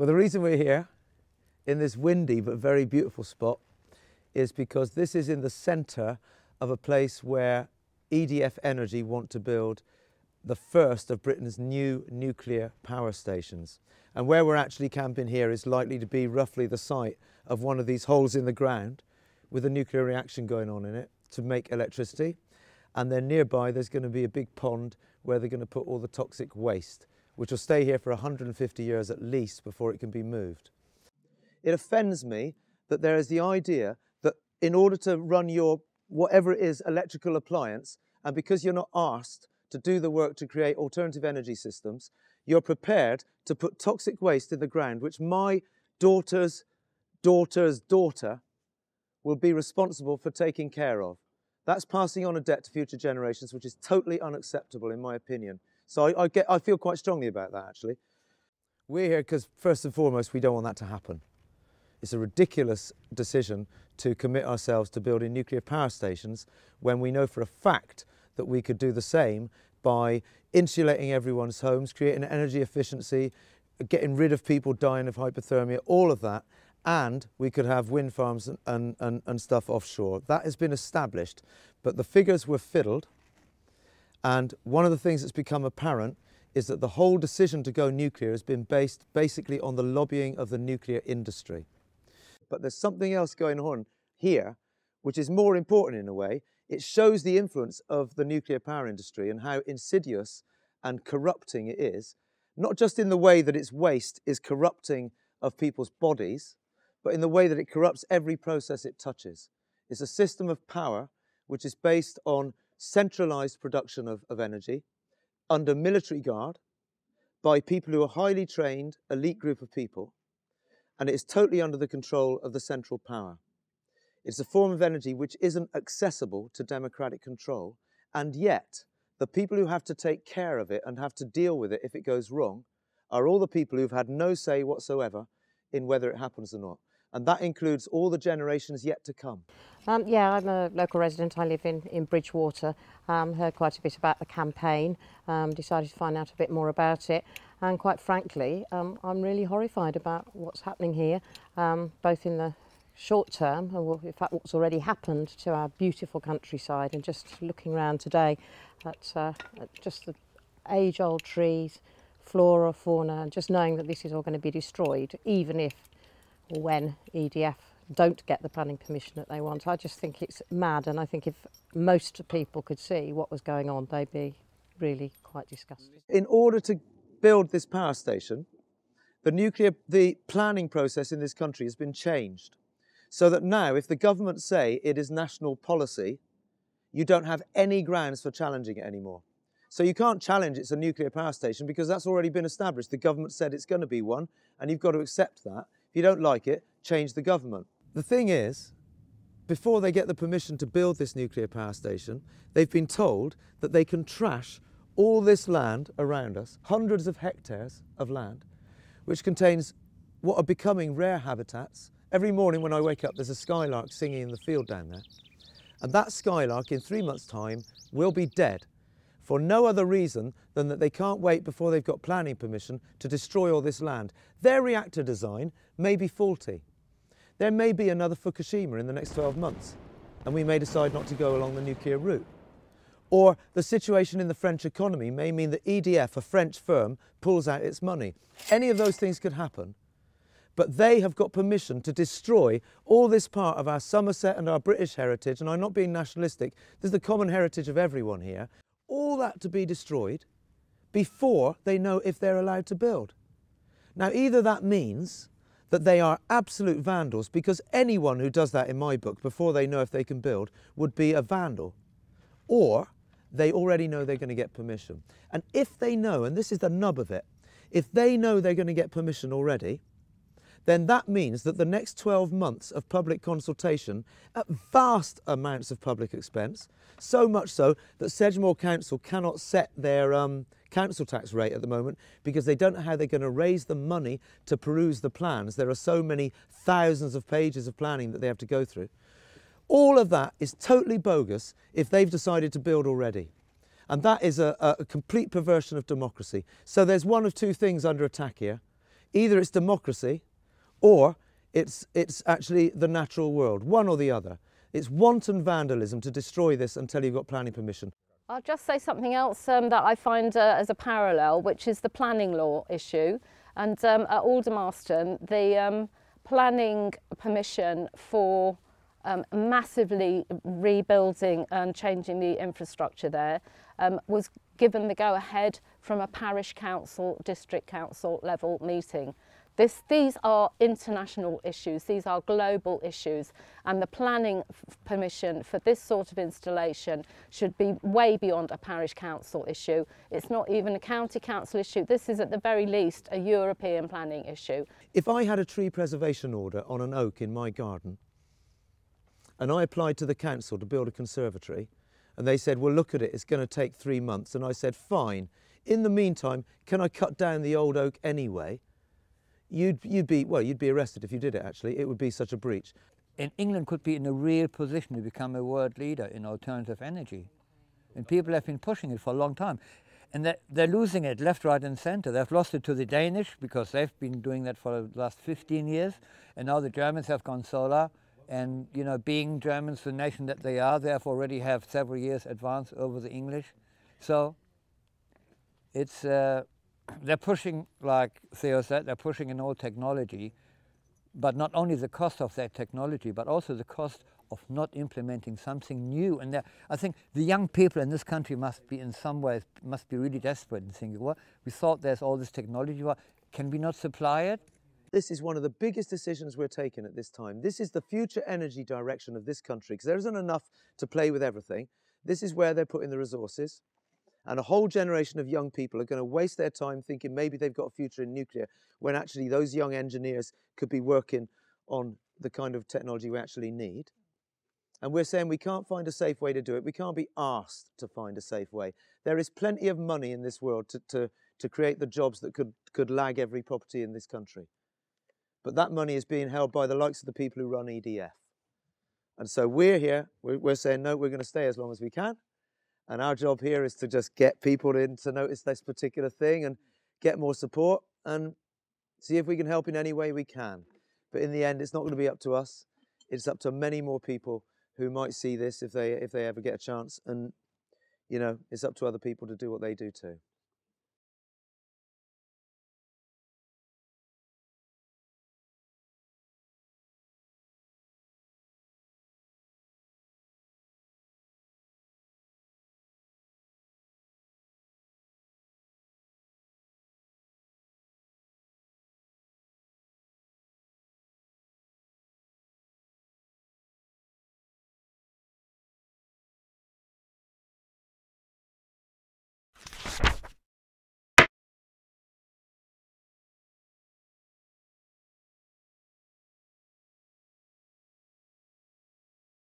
Well, the reason we're here in this windy but very beautiful spot is because this is in the centre of a place where EDF Energy want to build the first of Britain's new nuclear power stations. And where we're actually camping here is likely to be roughly the site of one of these holes in the ground with a nuclear reaction going on in it to make electricity. And then nearby there's going to be a big pond where they're going to put all the toxic waste, which will stay here for 150 years at least before it can be moved. It offends me that there is the idea that in order to run your whatever it is electrical appliance, and because you're not asked to do the work to create alternative energy systems, you're prepared to put toxic waste in the ground, which my daughter's daughter's daughter will be responsible for taking care of. That's passing on a debt to future generations, which is totally unacceptable in my opinion. So I feel quite strongly about that, actually. We're here because, first and foremost, we don't want that to happen. It's a ridiculous decision to commit ourselves to building nuclear power stations when we know for a fact that we could do the same by insulating everyone's homes, creating energy efficiency, getting rid of people dying of hypothermia, all of that, and we could have wind farms and stuff offshore. That has been established, but the figures were fiddled. And one of the things that's become apparent is that the whole decision to go nuclear has been based basically on the lobbying of the nuclear industry. But there's something else going on here, which is more important in a way. It shows the influence of the nuclear power industry and how insidious and corrupting it is, not just in the way that its waste is corrupting of people's bodies, but in the way that it corrupts every process it touches. It's a system of power which is based on centralised production of energy under military guard by people who are highly trained, elite group of people, and it is totally under the control of the central power. It's a form of energy which isn't accessible to democratic control, and yet the people who have to take care of it and have to deal with it if it goes wrong are all the people who've had no say whatsoever in whether it happens or not. And that includes all the generations yet to come. Yeah, I'm a local resident. I live in Bridgewater. Heard quite a bit about the campaign, decided to find out a bit more about it. And quite frankly, I'm really horrified about what's happening here, both in the short term, and in fact what's already happened to our beautiful countryside, and just looking around today at just the age-old trees, flora, fauna, and just knowing that this is all going to be destroyed, even if or when EDF don't get the planning permission that they want. I just think it's mad, and I think if most people could see what was going on, they'd be really quite disgusted. In order to build this power station, the planning process in this country has been changed, so that now if the government say it is national policy, you don't have any grounds for challenging it anymore. So you can't challenge it's a nuclear power station because that's already been established. The government said it's going to be one, and you've got to accept that. If you don't like it, change the government. The thing is, before they get the permission to build this nuclear power station, they've been told that they can trash all this land around us, hundreds of hectares of land, which contains what are becoming rare habitats. Every morning when I wake up, there's a skylark singing in the field down there. And that skylark in 3 months' time will be dead, for no other reason than that they can't wait before they've got planning permission to destroy all this land. Their reactor design may be faulty. There may be another Fukushima in the next 12 months, and we may decide not to go along the nuclear route. Or the situation in the French economy may mean that EDF, a French firm, pulls out its money. Any of those things could happen, but they have got permission to destroy all this part of our Somerset and our British heritage, and I'm not being nationalistic, this is the common heritage of everyone here, all that to be destroyed before they know if they're allowed to build. Now, either that means that they are absolute vandals, because anyone who does that in my book before they know if they can build would be a vandal, or they already know they're going to get permission. And if they know, and this is the nub of it, if they know they're going to get permission already, then that means that the next 12 months of public consultation at vast amounts of public expense, so much so that Sedgemoor Council cannot set their council tax rate at the moment because they don't know how they're going to raise the money to peruse the plans. There are so many thousands of pages of planning that they have to go through. All of that is totally bogus if they've decided to build already. And that is a complete perversion of democracy. So there's one of two things under attack here. Either it's democracy or it's actually the natural world, one or the other. It's wanton vandalism to destroy this until you've got planning permission. I'll just say something else that I find as a parallel, which is the planning law issue. And at Aldermaston, the planning permission for massively rebuilding and changing the infrastructure there was given the go-ahead from a parish council, district council level meeting. These are international issues, these are global issues, and the planning permission for this sort of installation should be way beyond a parish council issue. It's not even a county council issue. This is at the very least a European planning issue. If I had a tree preservation order on an oak in my garden and I applied to the council to build a conservatory and they said, well, look at it, it's going to take 3 months, and I said, fine. In the meantime, can I cut down the old oak anyway? You'd be arrested if you did it, actually. It would be such a breach. And England could be in a real position to become a world leader in alternative energy. And people have been pushing it for a long time. And they're losing it left, right and center. They've lost it to the Danish because they've been doing that for the last 15 years. And now the Germans have gone solar. And, you know, being Germans, the nation that they are, they have already have several years advance over the English. So it's... they're pushing, like Theo said, they're pushing an old technology, but not only the cost of that technology, but also the cost of not implementing something new. And I think the young people in this country must be, in some ways, must be really desperate and thinking, well, we thought there's all this technology, well, can we not supply it? This is one of the biggest decisions we're taking at this time. This is the future energy direction of this country, because there isn't enough to play with everything. This is where they're putting the resources. And a whole generation of young people are going to waste their time thinking maybe they've got a future in nuclear, when actually those young engineers could be working on the kind of technology we actually need. And we're saying we can't find a safe way to do it. We can't be asked to find a safe way. There is plenty of money in this world to create the jobs that could lag every property in this country. But that money is being held by the likes of the people who run EDF. And so we're here, we're saying, no, we're going to stay as long as we can. And our job here is to just get people in to notice this particular thing and get more support and see if we can help in any way we can. But in the end, it's not going to be up to us. It's up to many more people who might see this if they ever get a chance. And, you know, it's up to other people to do what they do too.